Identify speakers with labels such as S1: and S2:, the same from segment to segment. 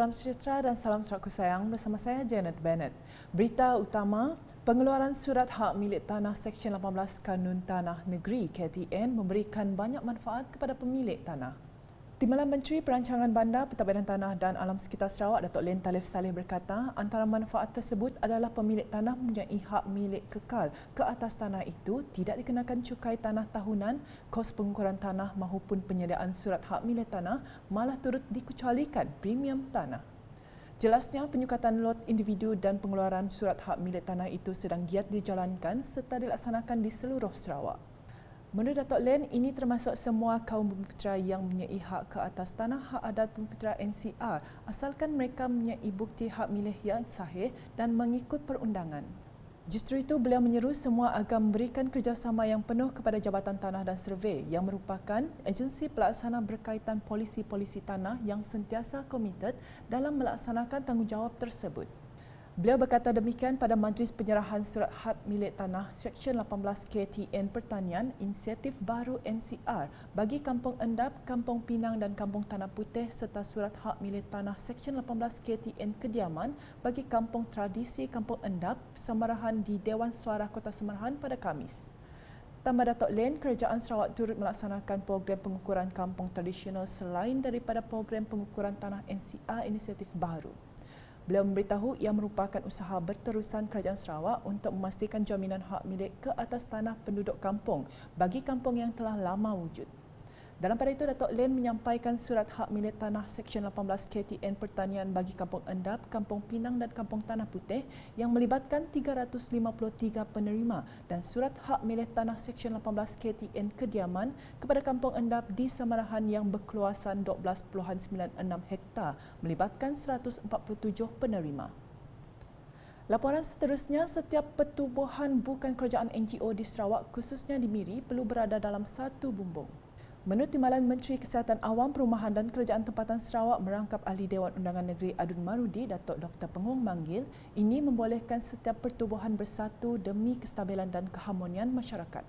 S1: Salam sejahtera dan salam saudaraku sayang, bersama saya Janet Bennett. Berita utama, pengeluaran surat hak milik tanah Seksyen 18 Kanun Tanah Negeri KTN memberikan banyak manfaat kepada pemilik tanah. Timbalan Menteri Perancangan Bandar, Pentadbiran Tanah dan Alam Sekitar Sarawak, Datuk Len Talif Saleh berkata, antara manfaat tersebut adalah pemilik tanah mempunyai hak milik kekal ke atas tanah itu, tidak dikenakan cukai tanah tahunan, kos pengukuran tanah maupun penyediaan surat hak milik tanah malah turut dikecualikan premium tanah. Jelasnya, penyukatan lot individu dan pengeluaran surat hak milik tanah itu sedang giat dijalankan serta dilaksanakan di seluruh Sarawak. Menurut Datuk Len, ini termasuk semua kaum bumiputera yang mempunyai hak ke atas tanah hak adat bumiputera NCR asalkan mereka mempunyai bukti hak milik yang sahih dan mengikut perundangan. Justru itu, beliau menyeru semua agar memberikan kerjasama yang penuh kepada Jabatan Tanah dan Survey yang merupakan agensi pelaksana berkaitan polisi-polisi tanah yang sentiasa komited dalam melaksanakan tanggungjawab tersebut. Beliau berkata demikian pada Majlis Penyerahan Surat Hak Milik Tanah Seksyen 18 KTN Pertanian Inisiatif Baru NCR bagi Kampung Endap, Kampung Pinang dan Kampung Tanah Putih serta Surat Hak Milik Tanah Seksyen 18 KTN Kediaman bagi Kampung Tradisi Kampung Endap Samarahan di Dewan Suara Kota Samarahan pada Khamis. Tambah Datuk Len, Kerajaan Sarawak turut melaksanakan program pengukuran kampung tradisional selain daripada program pengukuran tanah NCR Inisiatif Baru. Beliau memberitahu ia merupakan usaha berterusan Kerajaan Sarawak untuk memastikan jaminan hak milik ke atas tanah penduduk kampung bagi kampung yang telah lama wujud. Dalam pada itu, Datuk Len menyampaikan surat hak milik tanah Seksyen 18 KTN Pertanian bagi Kampung Endap, Kampung Pinang dan Kampung Tanah Putih yang melibatkan 353 penerima dan surat hak milik tanah Seksyen 18 KTN Kediaman kepada Kampung Endap di Samarahan yang berkeluasan 12.96 hektar melibatkan 147 penerima. Laporan seterusnya, setiap pertubuhan bukan kerajaan NGO di Sarawak khususnya di Miri perlu berada dalam satu bumbung. Menurut Timbalan Menteri Kesihatan Awam, Perumahan dan Kerajaan Tempatan Sarawak merangkap Ahli Dewan Undangan Negeri Adun Marudi, Datuk Dr. Penguang Manggil, ini membolehkan setiap pertubuhan bersatu demi kestabilan dan keharmonian masyarakat.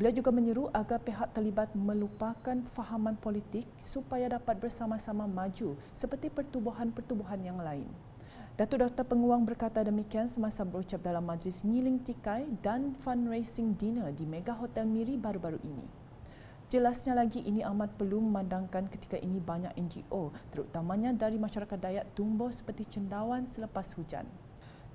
S1: Beliau juga menyeru agar pihak terlibat melupakan fahaman politik supaya dapat bersama-sama maju seperti pertubuhan-pertubuhan yang lain. Datuk Dr. Penguang berkata demikian semasa berucap dalam majlis ngiling tikai dan fundraising dinner di Mega Hotel Miri baru-baru ini. Jelasnya lagi, ini amat perlu memandangkan ketika ini banyak NGO, terutamanya dari masyarakat Dayak, tumbuh seperti cendawan selepas hujan.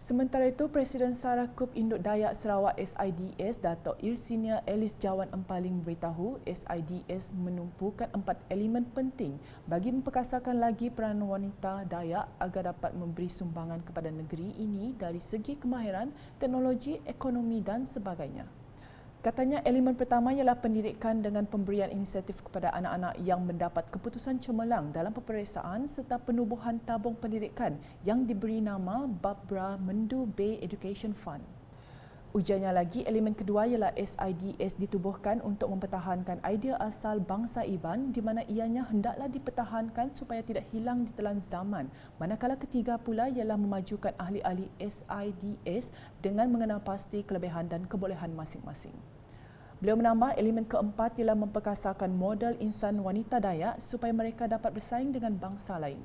S1: Sementara itu, Presiden Sarakub Induk Dayak Sarawak SIDS, Datuk Irsinia Elis Jawan Empaling beritahu SIDS menumpukan 4 elemen penting bagi memperkasakan lagi peranan wanita Dayak agar dapat memberi sumbangan kepada negeri ini dari segi kemahiran, teknologi, ekonomi dan sebagainya. Katanya elemen pertama ialah pendidikan dengan pemberian inisiatif kepada anak-anak yang mendapat keputusan cemerlang dalam peperiksaan serta penubuhan tabung pendidikan yang diberi nama Barbara Mendu Bay Education Fund. Ujarnya lagi, elemen kedua ialah SIDS ditubuhkan untuk mempertahankan idea asal bangsa Iban di mana ianya hendaklah dipertahankan supaya tidak hilang di telan zaman. Manakala ketiga pula ialah memajukan ahli-ahli SIDS dengan mengenal pasti kelebihan dan kebolehan masing-masing. Beliau menambah elemen keempat ialah memperkasakan model insan wanita Dayak supaya mereka dapat bersaing dengan bangsa lain.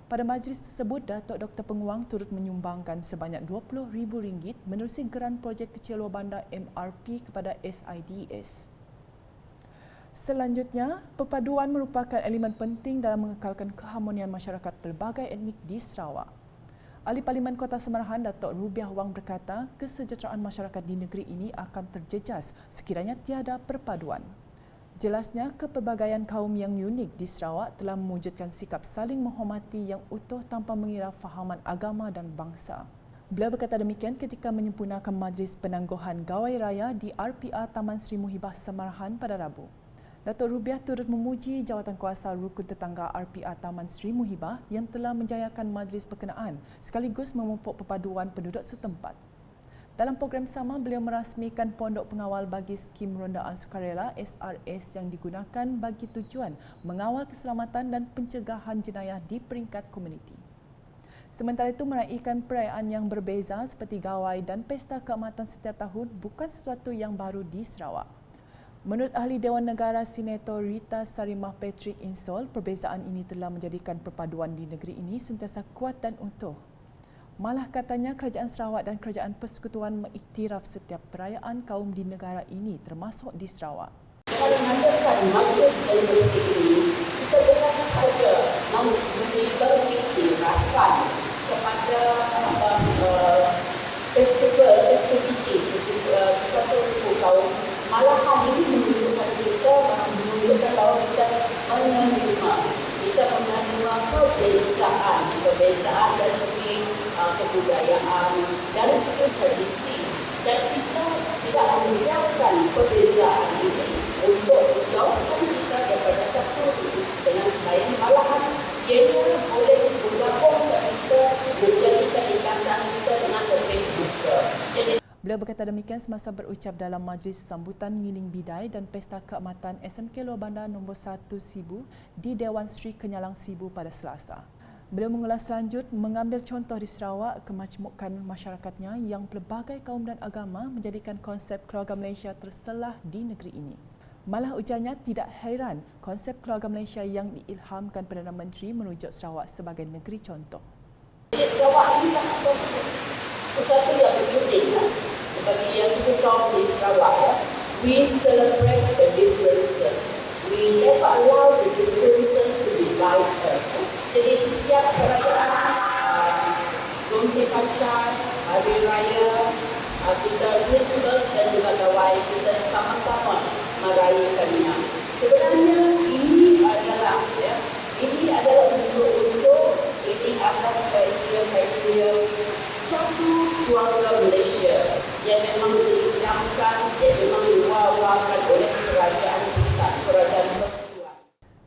S1: Pada majlis tersebut, Datuk Dr. Penguang turut menyumbangkan sebanyak RM20,000 menerusi geran projek kecil luar bandar MRP kepada SIDS. Selanjutnya, perpaduan merupakan elemen penting dalam mengekalkan keharmonian masyarakat pelbagai etnik di Sarawak. Ahli Parlimen Kota Samarahan, Datuk Rubiah Wang berkata, kesejahteraan masyarakat di negeri ini akan terjejas sekiranya tiada perpaduan. Jelasnya, kepelbagaian kaum yang unik di Sarawak telah mewujudkan sikap saling menghormati yang utuh tanpa mengira fahaman agama dan bangsa. Beliau berkata demikian ketika menyempurnakan Majlis Penangguhan Gawai Raya di RPR Taman Sri Muhibah Samarahan pada Rabu. Datuk Rubiah turut memuji Jawatankuasa Rukun Tetangga RPR Taman Sri Muhibah yang telah menjayakan majlis berkenaan sekaligus memupuk perpaduan penduduk setempat. Dalam program sama, beliau merasmikan Pondok Pengawal bagi Skim Rondaan Sukarela SRS yang digunakan bagi tujuan mengawal keselamatan dan pencegahan jenayah di peringkat komuniti. Sementara itu, meraihkan perayaan yang berbeza seperti gawai dan pesta keamatan setiap tahun bukan sesuatu yang baru di Sarawak. Menurut Ahli Dewan Negara Senator Rita Sarimah Patrick Insol, perbezaan ini telah menjadikan perpaduan di negeri ini sentiasa kuat dan utuh. Malah katanya Kerajaan Sarawak dan Kerajaan Persekutuan mengiktiraf setiap perayaan kaum di negara ini termasuk di Sarawak.
S2: Dengan mengadakan majlis yang seperti ini, kita bukan sahaja memberi beriktirafan kepada sesuatu suku kaum, malahan ini menunjukkan kita bahawa kita menerima perbezaan dari segi kebudayaan, dari segi tradisi, dan kita tidak membiarkan perbezaan ini untuk menjauhkan kita daripada satu dengan lain, malahan ianya boleh bergabung dan kita menjadikan ikatan kita dengan lebih mesra.
S1: Beliau berkata demikian semasa berucap dalam majlis sambutan ngiling bidai dan pesta keamatan SMK Luar Bandar nombor 1 Sibu di Dewan Sri Kenyalang Sibu pada Selasa. Beliau mengulas selanjut mengambil contoh di Sarawak kemajmukan masyarakatnya yang pelbagai kaum dan agama menjadikan konsep keluarga Malaysia terselah di negeri ini. Malah ujarnya tidak hairan konsep keluarga Malaysia yang diilhamkan Perdana Menteri merujuk Sarawak sebagai negeri contoh.
S2: Sarawak ini sesuatu yang penting bagi yang suku kaum di Sarawak. We celebrate the differences. We never allow the differences to divide us. Jadi tiap perayaan, kongsi pacar, hari raya, kita Christmas dan juga Gawai, kita sama-sama merayakannya. Sebenarnya ini adalah unsur-unsur, ini adalah kriteria satu keluarga Malaysia yang memang diidamkan, yang memang diwawakan oleh kerajaan pusat, kerajaan persekutuan.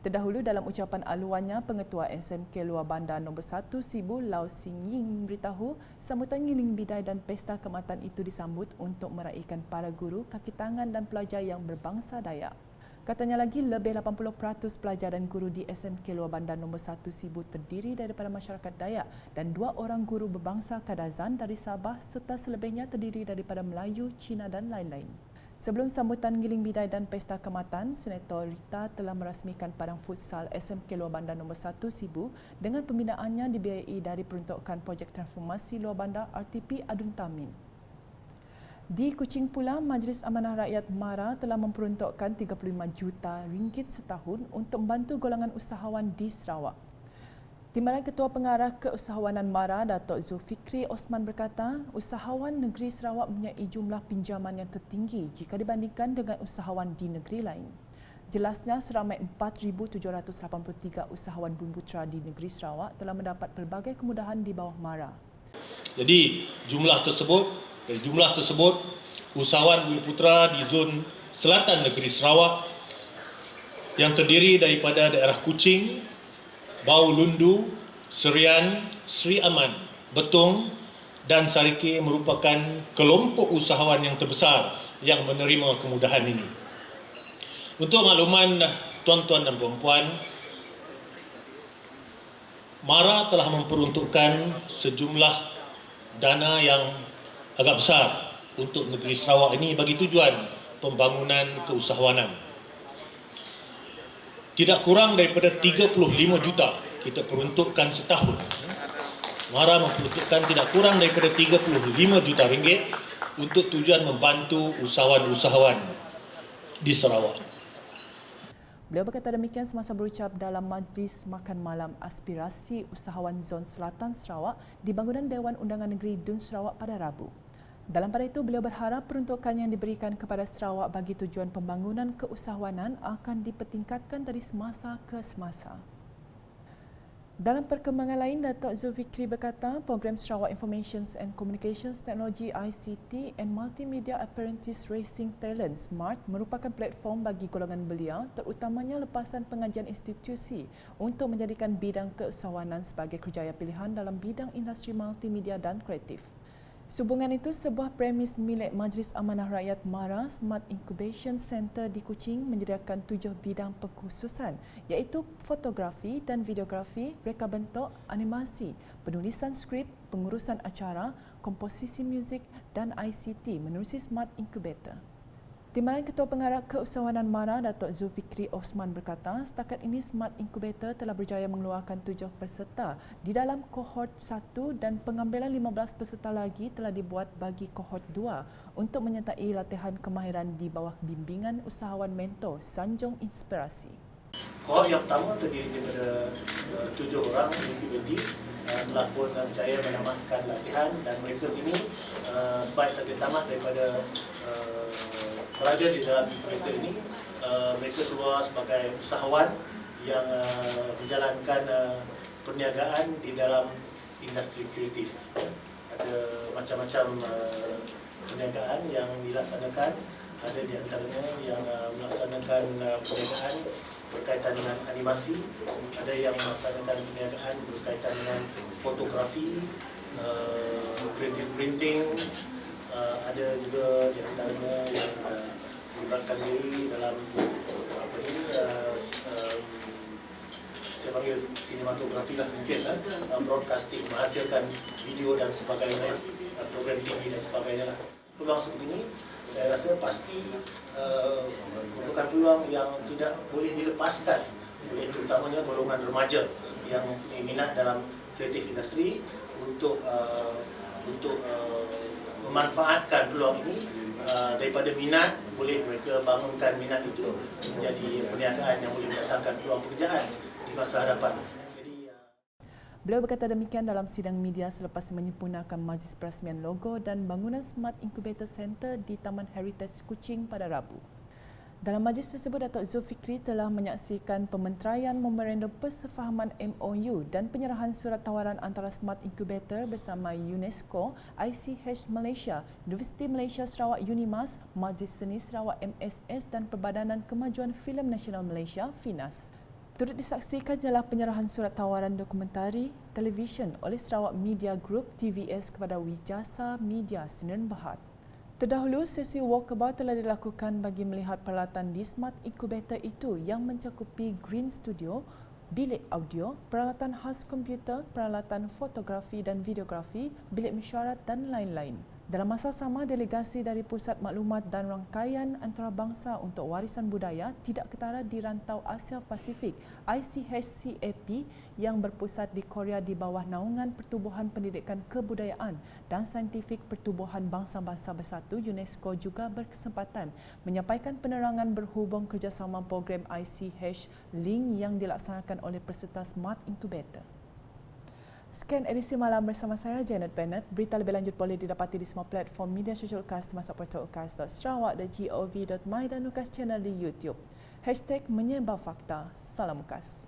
S1: Terdahulu dalam ucapan aluannya, Pengetua SMK Luar Bandar nombor 1 Sibu Lau Sing Ying memberitahu sambutan ngiling bidai dan pesta keamatan itu disambut untuk meraihkan para guru, kaki tangan dan pelajar yang berbangsa Dayak. Katanya lagi lebih 80% pelajar dan guru di SMK Luar Bandar nombor 1 Sibu terdiri daripada masyarakat Dayak dan 2 orang guru berbangsa Kadazan dari Sabah serta selebihnya terdiri daripada Melayu, Cina dan lain-lain. Sebelum sambutan ngiling bidai dan pesta keamatan, Senator Rita telah merasmikan padang futsal SMK Luar Bandar nombor 1 Sibu dengan pembinaannya dibiayai dari peruntukan Projek Transformasi Luar Bandar RTP Adun Tamin. Di Kuching pula, Majlis Amanah Rakyat MARA telah memperuntukkan 35 juta ringgit setahun untuk membantu golongan usahawan di Sarawak. Timbalan Ketua Pengarah Keusahawanan MARA, Datuk Zulfikri Osman berkata, usahawan negeri Sarawak mempunyai jumlah pinjaman yang tertinggi jika dibandingkan dengan usahawan di negeri lain. Jelasnya, seramai 4,783 usahawan bumiputera di negeri Sarawak telah mendapat pelbagai kemudahan di bawah MARA.
S3: Jadi, dari jumlah tersebut, usahawan bumiputera di zon selatan negeri Sarawak yang terdiri daripada daerah Kuching, Bau Lundu, Serian, Sri Aman, Betong dan Sarike merupakan kelompok usahawan yang terbesar yang menerima kemudahan ini. Untuk makluman tuan-tuan dan puan-puan, MARA telah memperuntukkan sejumlah dana yang agak besar untuk negeri Sarawak ini bagi tujuan pembangunan keusahawanan. Tidak kurang daripada 35 juta kita peruntukkan setahun. MARA memperuntukkan tidak kurang daripada 35 juta ringgit untuk tujuan membantu usahawan-usahawan di Sarawak.
S1: Beliau berkata demikian semasa berucap dalam Majlis Makan Malam Aspirasi Usahawan Zon Selatan Sarawak di bangunan Dewan Undangan Negeri Dun Sarawak pada Rabu. Dalam pada itu, beliau berharap peruntukan yang diberikan kepada Sarawak bagi tujuan pembangunan keusahawanan akan dipertingkatkan dari semasa ke semasa. Dalam perkembangan lain, Datuk Zulfikri berkata, program Sarawak Information and Communications Technology ICT and Multimedia Apprentice Racing Talent SMART merupakan platform bagi golongan belia, terutamanya lepasan pengajian institusi untuk menjadikan bidang keusahawanan sebagai kerjaya pilihan dalam bidang industri multimedia dan kreatif. Sehubungan itu, sebuah premis milik Majlis Amanah Rakyat MARA Smart Incubation Center di Kuching menyediakan 7 bidang pengkhususan iaitu fotografi dan videografi, reka bentuk, animasi, penulisan skrip, pengurusan acara, komposisi muzik dan ICT menerusi Smart Incubator. Timbalan Ketua Pengarah Keusahawanan MARA, Datuk Zulfikri Osman berkata, setakat ini Smart Incubator telah berjaya mengeluarkan 7 peserta di dalam kohort 1 dan pengambilan 15 peserta lagi telah dibuat bagi kohort 2 untuk menyertai latihan kemahiran di bawah bimbingan usahawan mentor Sanjung Inspirasi.
S4: Kohort yang pertama terdiri daripada 7 orang incubator telah pun berjaya menamatkan latihan dan mereka ini sebaik saja tamat daripada berada di dalam incubator ini, mereka keluar sebagai usahawan yang menjalankan perniagaan di dalam industri kreatif. Ada macam-macam perniagaan yang dilaksanakan, ada di antaranya yang melaksanakan perniagaan berkaitan dengan animasi, ada yang melaksanakan perniagaan berkaitan dengan fotografi, creative printing, ada juga di antaranya yang melibatkan diri dalam saya panggil sinematografi lah mungkin, broadcasting, menghasilkan video dan sebagainya, program TV dan sebagainya lah. Peluang seperti ini saya rasa pasti merupakan peluang yang tidak boleh dilepaskan oleh terutamanya golongan remaja yang minat dalam kreatif industri untuk memanfaatkan peluang ini. Daripada minat, boleh mereka bangunkan minat itu menjadi perniagaan yang boleh mendatangkan peluang pekerjaan di masa hadapan.
S1: Beliau berkata demikian dalam sidang media selepas menyempurnakan majlis perasmian logo dan bangunan Smart Incubator Center di Taman Heritage Kuching pada Rabu. Dalam majlis tersebut, Datuk Zulfikri telah menyaksikan pementeraian memorandum persefahaman MOU dan penyerahan surat tawaran antara Smart Incubator bersama UNESCO, ICH Malaysia, Universiti Malaysia Sarawak UNIMAS, Majlis Seni Sarawak MSS dan Perbadanan Kemajuan Filem Nasional Malaysia FINAS. Turut disaksikan ialah penyerahan surat tawaran dokumentari televisyen oleh Sarawak Media Group TVS kepada Wijasa Media Sdn Bhd. Terdahulu, sesi walkabout telah dilakukan bagi melihat peralatan di Smart Incubator itu yang mencakupi green studio, bilik audio, peralatan khas komputer, peralatan fotografi dan videografi, bilik mesyuarat dan lain-lain. Dalam masa sama, delegasi dari Pusat Maklumat dan Rangkaian Antarabangsa untuk Warisan Budaya Tidak Ketara di Rantau Asia Pasifik ICHCAP yang berpusat di Korea di bawah naungan Pertubuhan Pendidikan Kebudayaan dan Saintifik Pertubuhan Bangsa-Bangsa Bersatu UNESCO juga berkesempatan menyampaikan penerangan berhubung kerjasama program ICH Link yang dilaksanakan oleh peserta Smart Incubator. Sekian edisi malam bersama saya, Janet Bennett. Berita lebih lanjut boleh didapati di semua platform media sosial UKAS termasuk portal ukas.sarawak.gov.my dan UKAS channel di YouTube. #menyebar fakta. Salam UKAS.